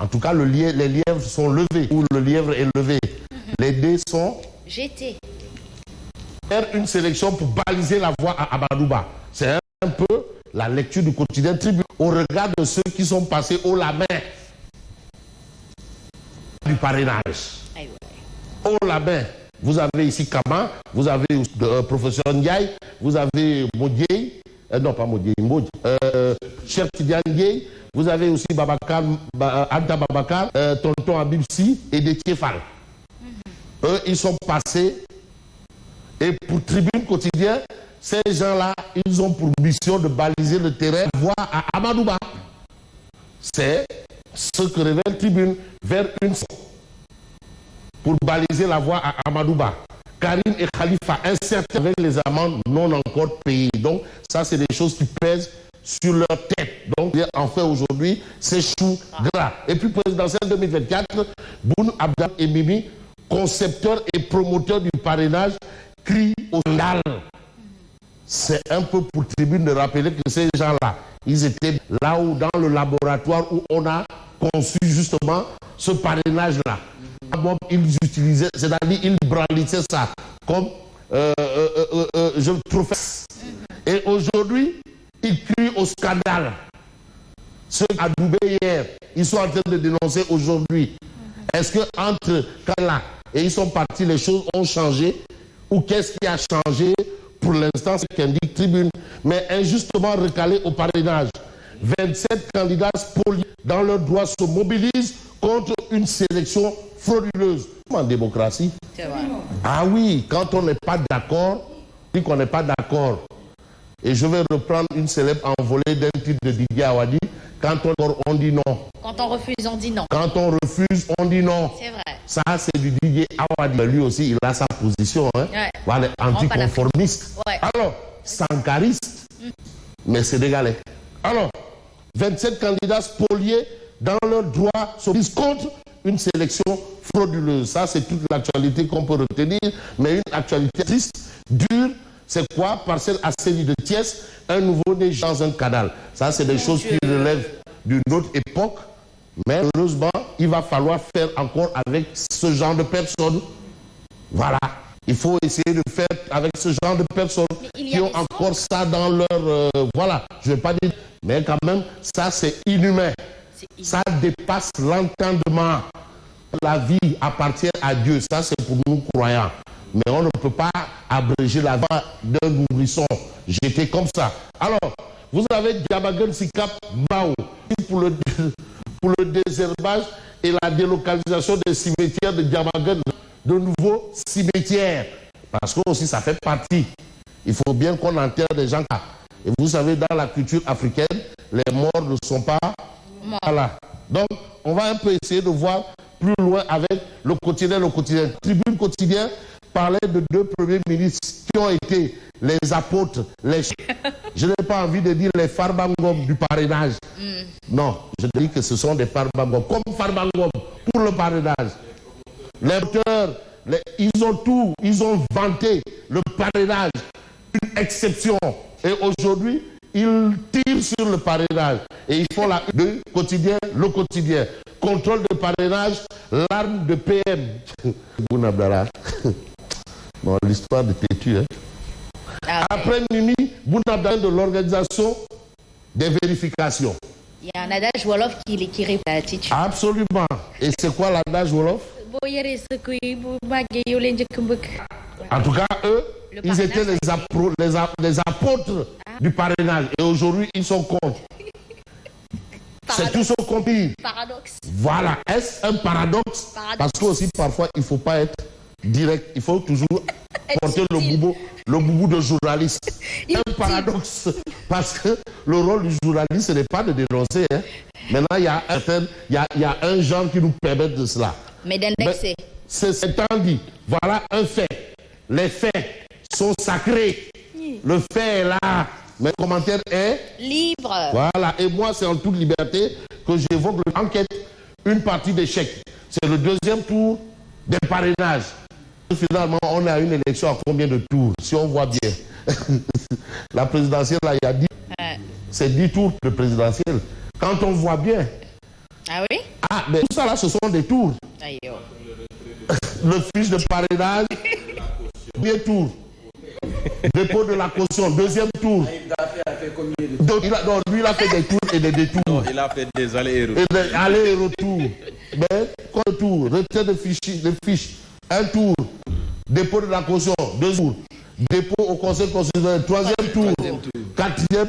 En tout cas, les lièvres sont levés, ou le lièvre est levé. Les dés sont jetés. Faire une sélection pour baliser la voie à Amadouba. C'est un peu la lecture du quotidien Tribune au regard de ceux qui sont passés haut la main du parrainage. Haut la main. Vous avez ici Kama, vous avez professeur Ndiaye, vous avez Modié, non pas Modié, Cheikh Tidiane Ndiaye, vous avez aussi Babacar, Anta Babacar, Tonton Abibsi et Déthié Fall. Eux, ils sont passés. Et pour Tribune Quotidien, ces gens-là, ils ont pour mission de baliser le terrain, voie à Amadouba. C'est ce que révèle Tribune vers une pour baliser la voie à Amadouba. Karim et Khalifa incertains avec les amendes non encore payées. Donc, ça, c'est des choses qui pèsent sur leur tête. Donc, en fait, aujourd'hui, c'est chou gras. Et puis, présidentielle 2024, Boun Abdallah et Mimi, concepteurs et promoteurs du parrainage, crient au scandale. C'est un peu pour Tribune de rappeler que ces gens-là, ils étaient là où, dans le laboratoire où on a conçu justement ce parrainage-là. Ils utilisaient, c'est-à-dire ils brandissaient ça comme je professe. Et aujourd'hui, ils crient au scandale. Ceux à Dubaï hier, ils sont en train de dénoncer aujourd'hui. Est-ce que entre Kala et ils sont partis, les choses ont changé? Ou qu'est-ce qui a changé? Pour l'instant, c'est qu'indique Tribune. Mais injustement recalés au parrainage. 27 candidats spoliés dans leurs droits se mobilisent contre une sélection frauduleuse. En démocratie. C'est vrai. Ah oui, quand on n'est pas d'accord, on dit qu'on n'est pas d'accord. Et je vais reprendre une célèbre envolée d'un titre de Didier Awadi. Quand on dit non. Quand on refuse, on dit non. Quand on refuse, on dit non. C'est vrai. Ça, c'est du Didier Awadi. Lui aussi, il a sa position. Hein. Ouais. Voilà, anticonformiste. Ouais. Alors, sankariste, mais sénégalais. Alors, 27 candidats spoliés dans leurs droits se disent contre une sélection frauduleuse. Ça, c'est toute l'actualité qu'on peut retenir. Mais une actualité triste, dure, c'est quoi? Parcelle Asseni de Thiès, un nouveau-né dans un canal. Ça, c'est des choses qui relèvent d'une autre époque. Mais heureusement, il va falloir faire encore avec ce genre de personnes. Voilà. Il faut essayer de faire avec ce genre de personnes qui ont encore ça dans leur... voilà, je ne vais pas dire... Mais quand même, ça, c'est inhumain. Ça dépasse l'entendement. La vie appartient à Dieu. Ça, c'est pour nous croyants. Mais on ne peut pas abréger la vie d'un nourrisson. J'étais comme ça. Alors, vous avez Diamaguène Sikap Bao pour le désherbage et la délocalisation des cimetières de Diamaguène, de nouveaux cimetières. Parce que aussi, ça fait partie. Il faut bien qu'on enterre des gens. Et vous savez, dans la culture africaine, les morts ne sont pas... Voilà. Donc, on va un peu essayer de voir plus loin avec le quotidien. Le quotidien. Tribune Quotidien parlait de deux premiers ministres qui ont été les apôtres, je n'ai pas envie de dire les Farbangom du parrainage. Non, je dis que ce sont des Farbangom. Comme Farbangom pour le parrainage. Les auteurs, ils ont vanté le parrainage, une exception. Et aujourd'hui, ils tirent sur le parrainage. Et ils font la de quotidien, le quotidien. Contrôle de parrainage, l'arme de PM. Boun Abdallah. Bon, l'histoire de Tétu. Hein. Ah, après Mimi, Boun Abdallah de l'organisation des vérifications. Il y a un adage Wolof qui répond à Tétu. Absolument. Et c'est quoi l'adage Wolof? En tout cas, eux, ils étaient les apôtres du parrainage. Et aujourd'hui, ils sont contre. C'est tout ce qu'on dit. Paradoxe. Voilà. Est-ce un paradoxe? Parce que aussi, parfois, il ne faut pas être direct. Il faut toujours porter le boubou de journaliste. Un paradoxe. Parce que le rôle du journaliste, ce n'est pas de dénoncer. Hein. Maintenant, il y a un genre qui nous permet de cela. Mais d'indexer. C'est étant dit. Voilà un fait. Les faits sont sacrés. Le fait est là. Mais le commentaire est libre. Voilà. Et moi, c'est en toute liberté que j'évoque l'enquête. Une partie d'échec. C'est le deuxième tour des parrainages. Finalement, on a une élection à combien de tours? Si on voit bien. La présidentielle, là, il y a 10. C'est 10 tours de présidentielle. Quand on voit bien. Ah oui? Ah, mais tout ça là, ce sont des tours. Aïe, oh. Le fiche de parrainage, premier tour. Dépôt de la caution, deuxième tour. Donc, lui, il a fait des tours et des détours. Non, il a fait des allers et retours. Et des allers et retours. Mais, quoi le tour? Retrait de fiches, un tour. Dépôt de la caution, deux tours. Dépôt au conseil constitutionnel, troisième tour. Quatrième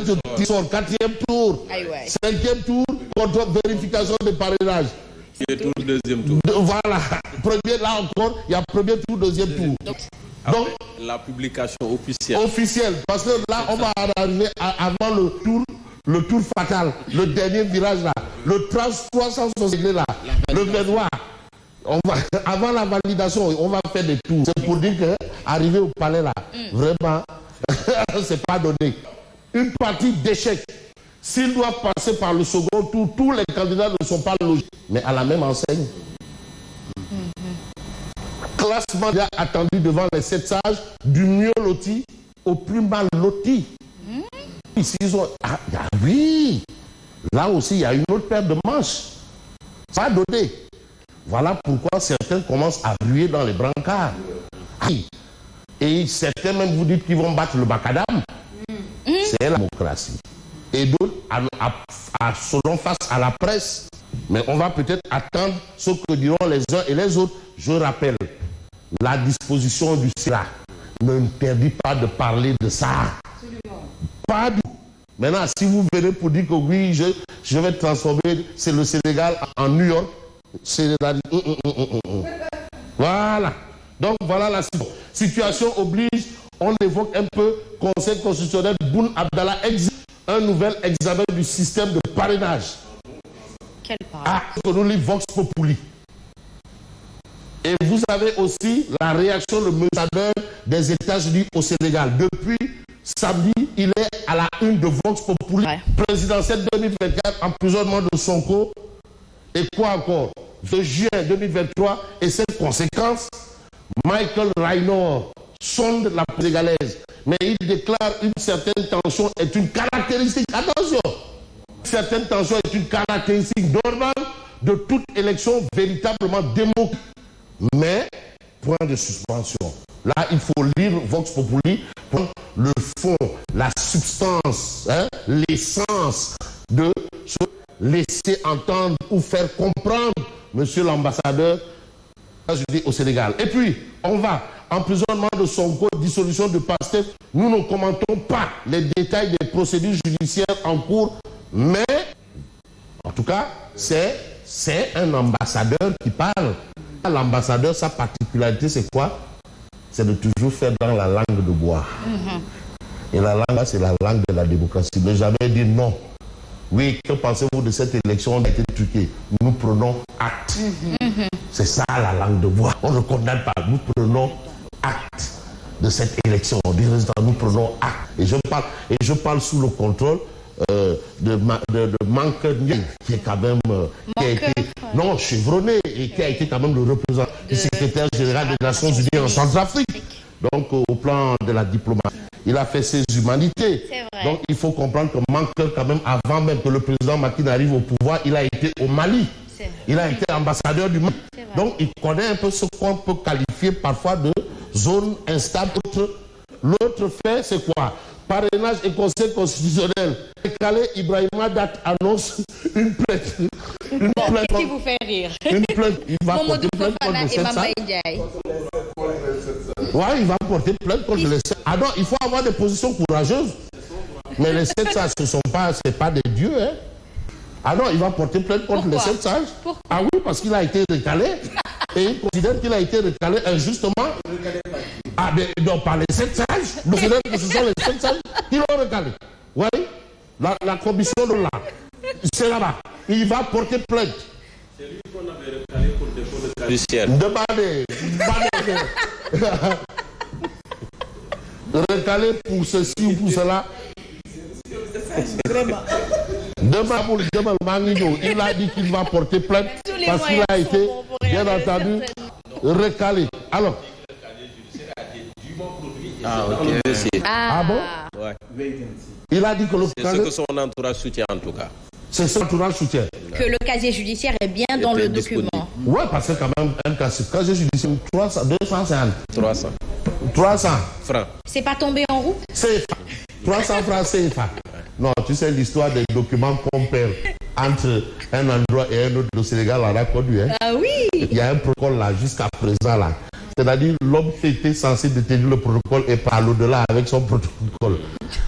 tour, quatrième tour. Aïe, ouais. Cinquième tour, contrôle, vérification de parrainage. Tour, deuxième tour. Voilà. Premier, là encore, il y a premier tour, deuxième tour. Donc, la publication officielle. Officielle, parce que là, on va arriver avant le tour fatal, le dernier virage là, le 360 là, le Vénois. Avant la validation, on va faire des tours. C'est pour dire qu'arriver au palais là, vraiment, c'est pas donné. Une partie d'échec. S'ils doivent passer par le second tour, tous les candidats ne sont pas logés, mais à la même enseigne. Classement déjà attendu devant les 7 sages, du mieux loti au plus mal loti. Ici, oui, là aussi, il y a une autre paire de manches. Pas donné. Voilà pourquoi certains commencent à ruer dans les brancards. Et certains même vous dites qu'ils vont battre le macadam. C'est la démocratie. Et d'autres seront face à la presse. Mais on va peut-être attendre ce que diront les uns et les autres. Je rappelle, la disposition du Sénat n'interdit pas de parler de ça. Pas du tout. Maintenant, si vous venez pour dire que oui, je vais transformer le Sénégal en New York, c'est la... Voilà. Donc voilà la situation oblige. On évoque un peu Conseil constitutionnel. Boun Abdallah exige un nouvel examen du système de parrainage. Quelle parole. Ah, que nous lit Vox Populi. Et vous avez aussi la réaction de l'ambassadeur des États-Unis au Sénégal. Depuis samedi, il est à la une de Vox Populi. Ouais. Présidentielle 2024, emprisonnement de Sonko. Et quoi encore? De juin 2023 et ses conséquences, Michael Raynor sonde la sénégalaise. Mais il déclare une certaine tension est une caractéristique. Attention! Une certaine tension est une caractéristique normale de toute élection véritablement démocratique. Mais, point de suspension. Là, il faut lire Vox Populi pour le fond, la substance, l'essence de se laisser entendre ou faire comprendre, monsieur l'ambassadeur au Sénégal. Et puis, on va, emprisonnement de Sonko, dissolution de PASTEF. Nous ne commentons pas les détails des procédures judiciaires en cours, mais, en tout cas, c'est un ambassadeur qui parle. L'ambassadeur, sa particularité, c'est quoi? C'est de toujours faire dans la langue de bois. Et la langue, c'est la langue de la démocratie. Ne jamais dire non. Oui, que pensez-vous de cette élection? On a été truqué. Nous prenons acte. C'est ça la langue de bois. On ne condamne pas. Nous prenons acte de cette élection. Nous prenons acte. Et je parle sous le contrôle de Mankeur Ndiaye, qui est quand même chevronné et qui a été quand même le représentant du secrétaire général des Nations Unies en Centrafrique. Donc au plan de la diplomatie, il a fait ses humanités. Donc il faut comprendre que Mankeur, quand même, avant même que le président Macky n'arrive au pouvoir, il a été au Mali. Il a été ambassadeur du Mali. Donc il connaît un peu ce qu'on peut qualifier parfois de zone instable. L'autre fait, c'est quoi? Parrainage et conseil constitutionnel. Calais Ibrahima Date annonce une plainte. Qu'est-ce qui vous fait rire? Une plainte. Il va porter plainte contre les 7 sages. Ouais, il va porter plainte contre les 7. Ah non, il faut avoir des positions courageuses. Mais les 7 sages, c'est pas des dieux, hein. Ah non, il va porter plainte contre les 7 sages. Pourquoi? Ah oui, parce qu'il a été recalé. Et il considère qu'il a été recalé injustement. Ah, mais non, pas les 7 sages. Il considère que ce sont les 7 sages qui l'ont recalé. Oui, la commission de là, c'est là-bas. Il va porter plainte. C'est lui qu'on avait recalé pour défaut de caricière. Demandez. Recalé pour ceci ou pour cela. Vraiment. Il a dit qu'il va porter plainte parce qu'il a été, bien entendu, recalé. Alors. Ah, ok. Ah bon? Ouais. Il a dit que le c'est ce que son entourage soutient en tout cas. C'est ça l'entourage soutient. Que le casier judiciaire est bien dans le document. Ouais, parce que quand même, un casier judiciaire, 250. 300 francs. C'est pas tombé en route? CFA. 300 francs CFA. Non, tu sais l'histoire des documents qu'on perd entre un endroit et un autre au Sénégal, on a connu. Hein? Ah oui. Il y a un protocole là, jusqu'à présent là. C'est-à-dire l'homme qui était censé détenir le protocole et par l'au-delà avec son protocole.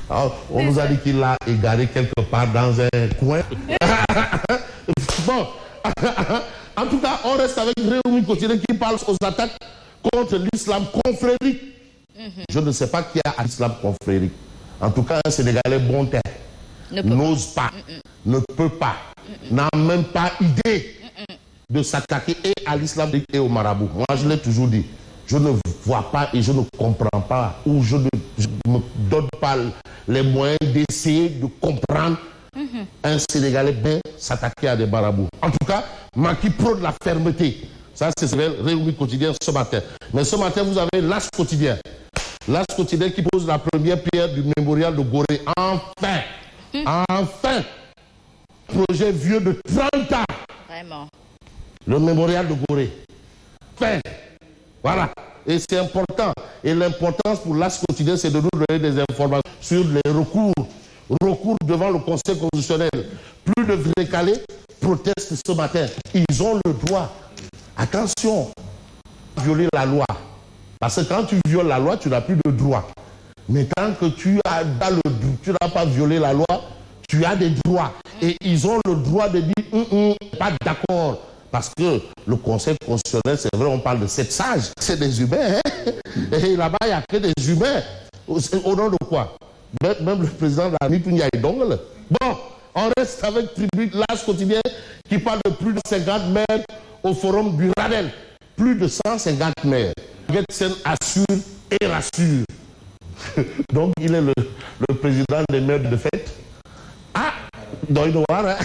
Alors, on nous a dit qu'il l'a égaré quelque part dans un coin. Bon, en tout cas, on reste avec Réumi Quotidien qui parle aux attaques contre l'islam confrérique. Je ne sais pas qui a l'islam confrérique. En tout cas, un Sénégalais bon terre n'ose pas, ne peut pas, n'a même pas idée de s'attaquer et à l'islam et au marabout. Moi, je l'ai toujours dit. Je ne vois pas et je ne comprends pas, ou je ne me donne pas les moyens d'essayer de comprendre un Sénégalais bien s'attaquer à des marabouts. En tout cas, Macky prône la fermeté. Ça, c'est Réumi Quotidien ce matin. Mais ce matin, vous avez l'As Quotidien. L'As Quotidien qui pose la première pierre du mémorial de Gorée. Enfin! Enfin! Projet vieux de 30 ans. Vraiment. Le mémorial de Gorée. Enfin! Voilà. Et c'est important. Et l'importance pour l'As Quotidien, c'est de nous donner des informations sur les recours. Recours devant le Conseil constitutionnel. Plus de vrais calés protestent ce matin. Ils ont le droit. Attention, violer la loi. Parce que quand tu violes la loi, tu n'as plus de droit. Mais tant que tu n'as pas violé la loi, tu as des droits. Et ils ont le droit de dire pas d'accord. Parce que le Conseil constitutionnel, c'est vrai, on parle de 7 sages. C'est des humains. Hein? Et là-bas, il n'y a que des humains. Au nom de quoi? Même le président de la Nipounia est dongle. Bon, on reste avec Tribune, l'As Quotidien, qui parle de plus de 50 maires au forum du Radel. Plus de 150 maires. Getsen assure et rassure. Donc, il est le président des maires de fête. Ah, dans une noire, hein?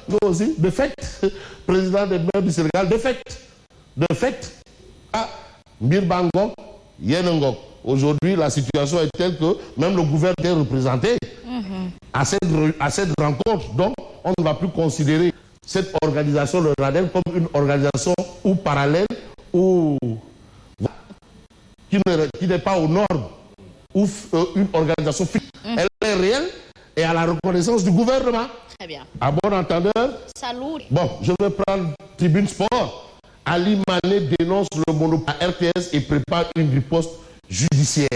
Nous aussi, de fait, président des maires du Sénégal, de fait. Ah, Mbirbango, Yenengok. Aujourd'hui, la situation est telle que même le gouvernement est représenté à cette rencontre. Donc, on ne va plus considérer cette organisation, le RADEL, comme une organisation ou parallèle ou qui n'est pas aux normes ou une organisation fixe. Elle est réelle et à la reconnaissance du gouvernement. Très bien. À bon entendeur. Salut. Bon, je vais prendre Tribune Sport. Ali Mané dénonce le monopole à RTS et prépare une riposte judiciaire.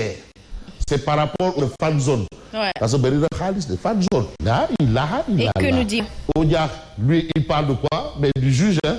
C'est par rapport aux fan zone. Ouais. Parce que Berida Khalis, les fan zone. Là, il a. Et que nous dit? Odia, lui, il parle de quoi? Mais du juge, hein.